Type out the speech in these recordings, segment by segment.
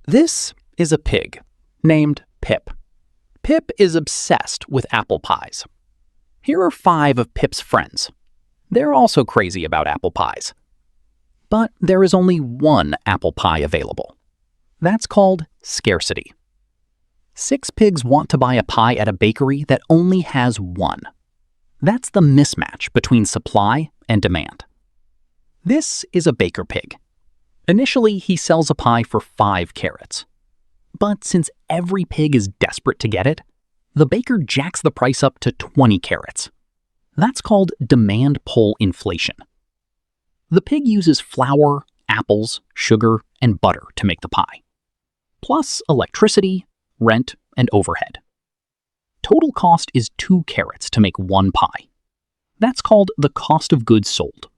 This is a pig named Pip. Pip is obsessed with apple pies. Here are 5 of Pip's friends. They're also crazy about apple pies. But there is only one apple pie available. That's called scarcity. 6 pigs want to buy a pie at a bakery that only has one. That's the mismatch between supply and demand. This is a baker pig. Initially, he sells a pie for 5 carrots. But since every pig is desperate to get it, the baker jacks the price up to 20 carrots. That's called demand pull inflation. The pig uses flour, apples, sugar, and butter to make the pie, plus electricity, rent, and overhead. Total cost is 2 carrots to make one pie. That's called the cost of goods sold.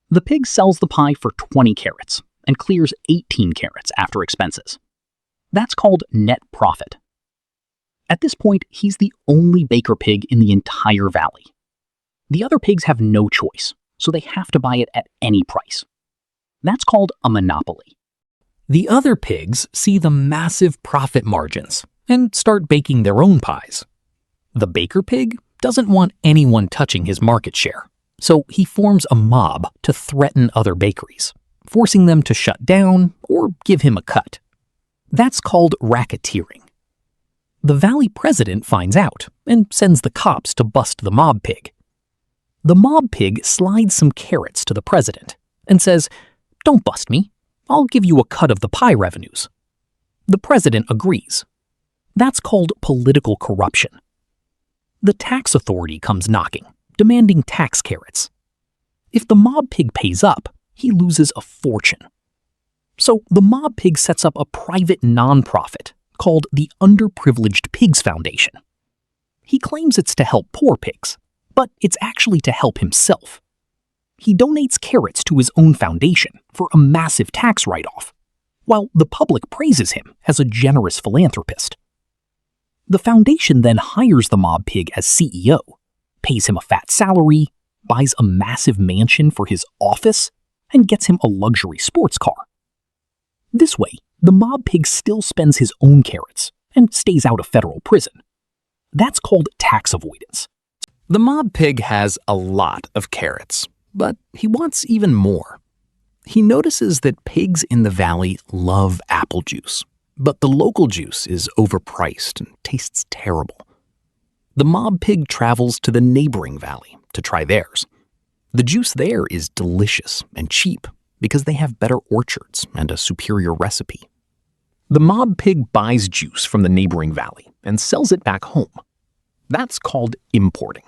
The pig sells the pie for 20 carrots and clears 18 carrots after expenses. That's called net profit. At this point, he's the only baker pig in the entire valley. The other pigs have no choice, so they have to buy it at any price. That's called a monopoly. The other pigs see the massive profit margins and start baking their own pies. The baker pig doesn't want anyone touching his market share, so he forms a mob to threaten other bakeries, forcing them to shut down or give him a cut. That's called racketeering. The valley president finds out and sends the cops to bust the mob pig. The mob pig slides some carrots to the president and says, "Don't bust me. I'll give you a cut of the pie revenues." The president agrees. That's called political corruption. The tax authority comes knocking, demanding tax carrots. If the mob pig pays up, he loses a fortune. So the mob pig sets up a private nonprofit called the Underprivileged Pigs Foundation. He claims it's to help poor pigs, but it's actually to help himself. He donates carrots to his own foundation for a massive tax write-off, while the public praises him as a generous philanthropist. The foundation then hires the mob pig as CEO, pays him a fat salary, buys a massive mansion for his office, and gets him a luxury sports car. This way, the mob pig still spends his own carrots and stays out of federal prison. That's called tax avoidance. The mob pig has a lot of carrots, but he wants even more. He notices that pigs in the valley love apple juice, but the local juice is overpriced and tastes terrible. The mob pig travels to the neighboring valley to try theirs. The juice there is delicious and cheap because they have better orchards and a superior recipe. The mob pig buys juice from the neighboring valley and sells it back home. That's called importing.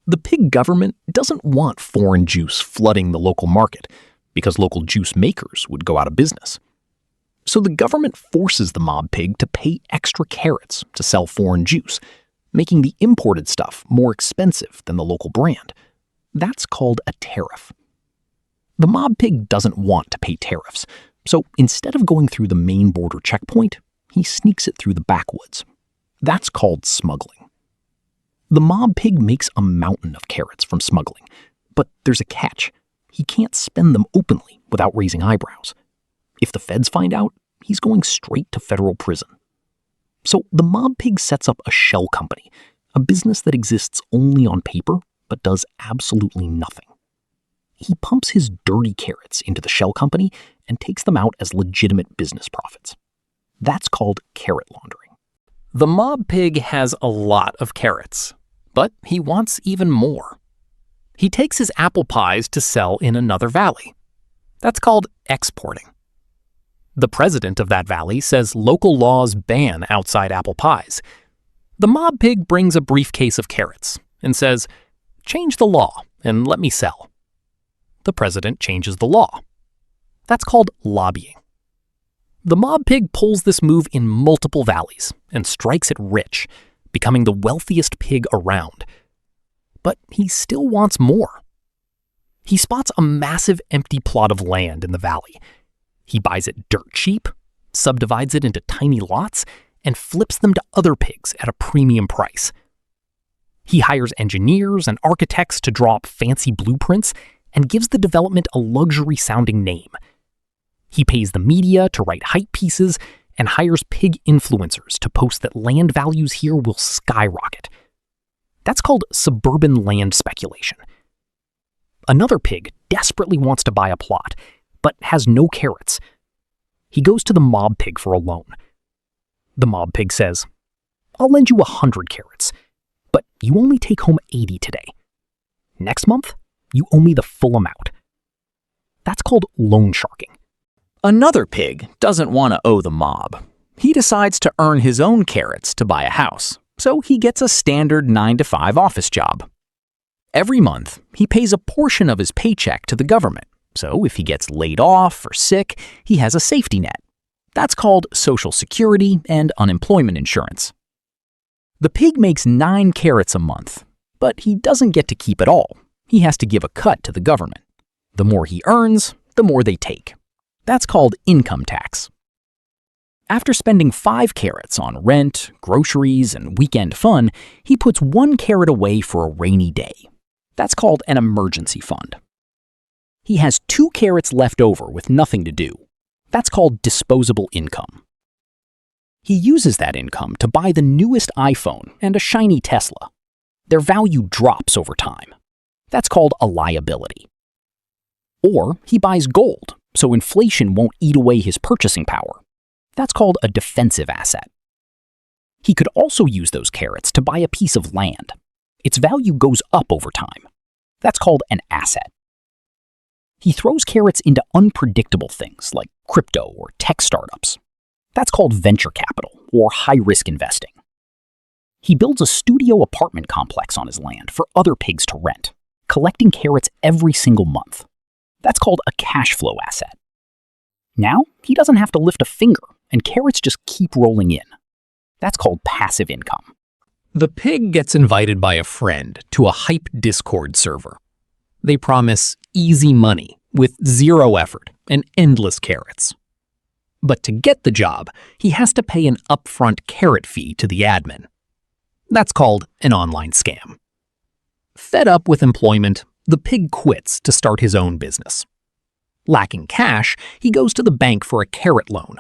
The pig government doesn't want foreign juice flooding the local market because local juice makers would go out of business. So the government forces the mob pig to pay extra carrots to sell foreign juice, making the imported stuff more expensive than the local brand. That's called a tariff. The mob pig doesn't want to pay tariffs, so instead of going through the main border checkpoint, he sneaks it through the backwoods. That's called smuggling. The mob pig makes a mountain of carrots from smuggling, but there's a catch. He can't spend them openly without raising eyebrows. If the feds find out, he's going straight to federal prison. So the mob pig sets up a shell company, a business that exists only on paper but does absolutely nothing. He pumps his dirty carrots into the shell company and takes them out as legitimate business profits. That's called carrot laundering. The mob pig has a lot of carrots, but he wants even more. He takes his apple pies to sell in another valley. That's called exporting. The president of that valley says local laws ban outside apple pies. The mob pig brings a briefcase of carrots and says, "Change the law and let me sell." The president changes the law. That's called lobbying. The mob pig pulls this move in multiple valleys and strikes it rich, becoming the wealthiest pig around. But he still wants more. He spots a massive empty plot of land in the valley. He buys it dirt cheap, subdivides it into tiny lots, and flips them to other pigs at a premium price. He hires engineers and architects to draw up fancy blueprints and gives the development a luxury-sounding name. He pays the media to write hype pieces and hires pig influencers to post that land values here will skyrocket. That's called suburban land speculation. Another pig desperately wants to buy a plot, but has no carrots. He goes to the mob pig for a loan. The mob pig says, "I'll lend you 100 carrots, but you only take home 80 today. Next month, you owe me the full amount." That's called loan sharking. Another pig doesn't want to owe the mob. He decides to earn his own carrots to buy a house, so he gets a standard 9-to-5 office job. Every month, he pays a portion of his paycheck to the government, so if he gets laid off or sick, he has a safety net. That's called Social Security and unemployment insurance. The pig makes 9 carrots a month, but he doesn't get to keep it all. He has to give a cut to the government. The more he earns, the more they take. That's called income tax. After spending 5 carrots on rent, groceries, and weekend fun, he puts 1 carrot away for a rainy day. That's called an emergency fund. He has 2 carrots left over with nothing to do. That's called disposable income. He uses that income to buy the newest iPhone and a shiny Tesla. Their value drops over time. That's called a liability. Or he buys gold, so inflation won't eat away his purchasing power. That's called a defensive asset. He could also use those carrots to buy a piece of land. Its value goes up over time. That's called an asset. He throws carrots into unpredictable things like crypto or tech startups. That's called venture capital or high-risk investing. He builds a studio apartment complex on his land for other pigs to rent, collecting carrots every single month. That's called a cash flow asset. Now, he doesn't have to lift a finger, and carrots just keep rolling in. That's called passive income. The pig gets invited by a friend to a hype Discord server. They promise easy money with 0 effort and endless carrots. But to get the job, he has to pay an upfront carrot fee to the admin. That's called an online scam. Fed up with employment, the pig quits to start his own business. Lacking cash, he goes to the bank for a carrot loan.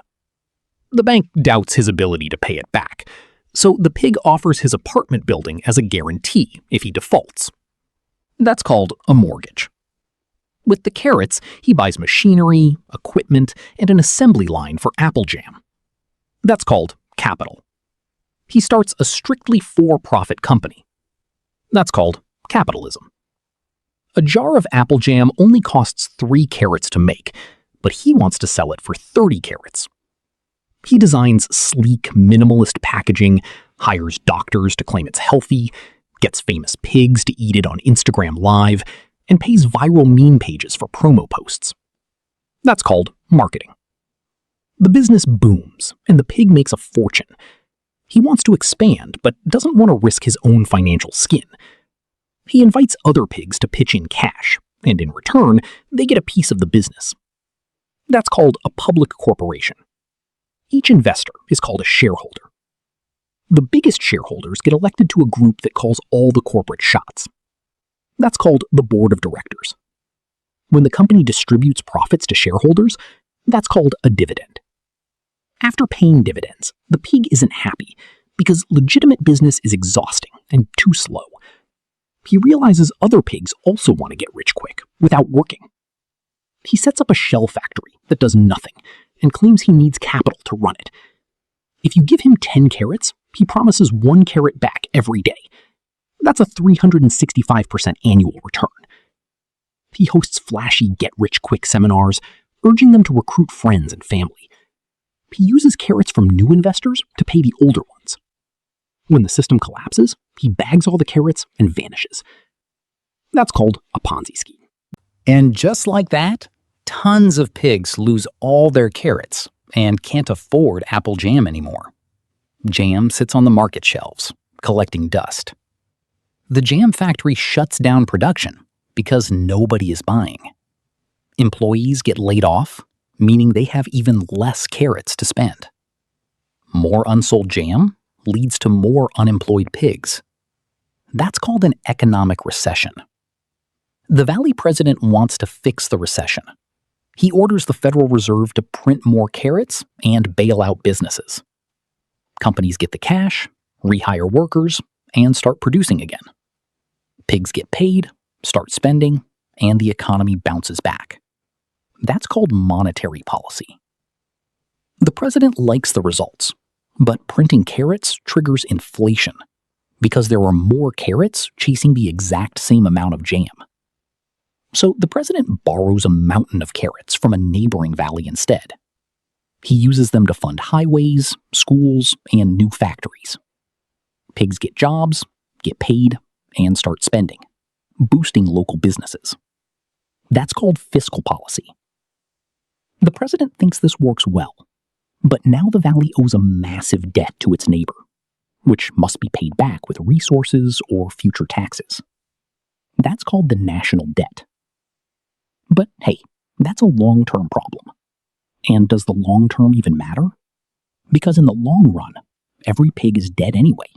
The bank doubts his ability to pay it back, so the pig offers his apartment building as a guarantee if he defaults. That's called a mortgage. With the carrots, he buys machinery, equipment, and an assembly line for apple jam. That's called capital. He starts a strictly for-profit company. That's called capitalism. A jar of apple jam only costs 3 carrots to make, but he wants to sell it for 30 carrots. He designs sleek, minimalist packaging, hires doctors to claim it's healthy, gets famous pigs to eat it on Instagram Live, and pays viral meme pages for promo posts. That's called marketing. The business booms, and the pig makes a fortune. He wants to expand, but doesn't want to risk his own financial skin. He invites other pigs to pitch in cash, and in return, they get a piece of the business. That's called a public corporation. Each investor is called a shareholder. The biggest shareholders get elected to a group that calls all the corporate shots. That's called the board of directors. When the company distributes profits to shareholders, that's called a dividend. After paying dividends, the pig isn't happy because legitimate business is exhausting and too slow. He realizes other pigs also want to get rich quick without working. He sets up a shell factory that does nothing and claims he needs capital to run it. If you give him 10 carrots, he promises 1 carrot back every day. That's a 365% annual return. He hosts flashy get-rich-quick seminars, urging them to recruit friends and family. He uses carrots from new investors to pay the older ones. When the system collapses, he bags all the carrots and vanishes. That's called a Ponzi scheme. And just like that, tons of pigs lose all their carrots and can't afford apple jam anymore. Jam sits on the market shelves, collecting dust. The jam factory shuts down production because nobody is buying. Employees get laid off, meaning they have even less carrots to spend. More unsold jam leads to more unemployed pigs. That's called an economic recession. The Valley president wants to fix the recession. He orders the Federal Reserve to print more carrots and bail out businesses. Companies get the cash, rehire workers, and start producing again. Pigs get paid, start spending, and the economy bounces back. That's called monetary policy. The president likes the results, but printing carrots triggers inflation because there are more carrots chasing the exact same amount of jam. So the president borrows a mountain of carrots from a neighboring valley instead. He uses them to fund highways, schools, and new factories. Pigs get jobs, get paid, and start spending, boosting local businesses. That's called fiscal policy. The president thinks this works well, but now the valley owes a massive debt to its neighbor, which must be paid back with resources or future taxes. That's called the national debt. But hey, that's a long-term problem. And does the long term even matter? Because in the long run, every pig is dead anyway.